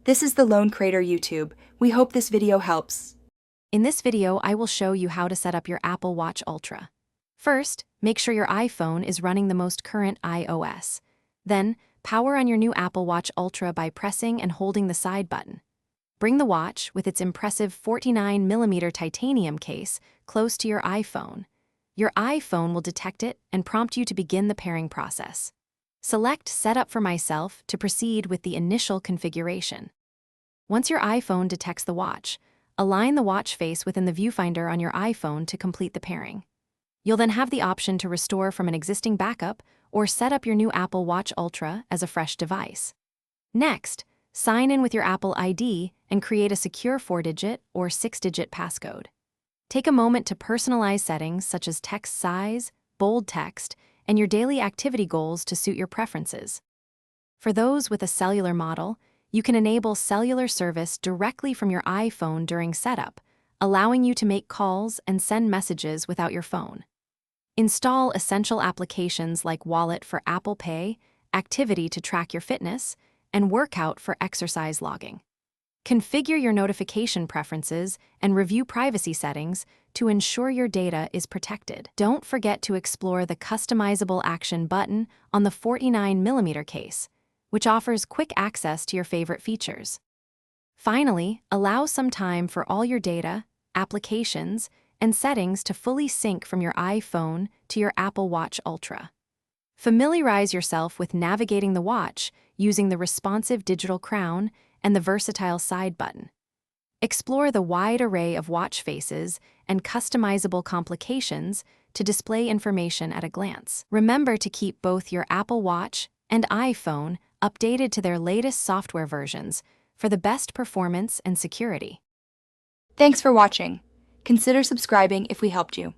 This is the Lone Crater YouTube. We hope this video helps. In this video, I will show you how to set up your Apple Watch Ultra. First, make sure your iPhone is running the most current iOS. Then, power on your new Apple Watch Ultra by pressing and holding the side button. Bring the watch, with its impressive 49mm titanium case, close to your iPhone. Your iPhone will detect it and prompt you to begin the pairing process. Select Set Up for Myself to proceed with the initial configuration. Once your iPhone detects the watch, align the watch face within the viewfinder on your iPhone to complete the pairing. You'll then have the option to restore from an existing backup or set up your new Apple Watch Ultra as a fresh device. Next, sign in with your Apple ID and create a secure 4-digit or 6-digit passcode. Take a moment to personalize settings such as text size, bold text, and your daily activity goals to suit your preferences. For those with a cellular model, you can enable cellular service directly from your iPhone during setup, allowing you to make calls and send messages without your phone. Install essential applications like Wallet for Apple Pay, Activity to track your fitness, and Workout for exercise logging. Configure your notification preferences and review privacy settings to ensure your data is protected. Don't forget to explore the customizable action button on the 49mm case, which offers quick access to your favorite features. Finally, allow some time for all your data, applications, and settings to fully sync from your iPhone to your Apple Watch Ultra. Familiarize yourself with navigating the watch using the responsive digital crown and the versatile side button. Explore the wide array of watch faces and customizable complications to display information at a glance. Remember to keep both your Apple Watch and iPhone updated to their latest software versions for the best performance and security. Thanks for watching. Consider subscribing if we helped you.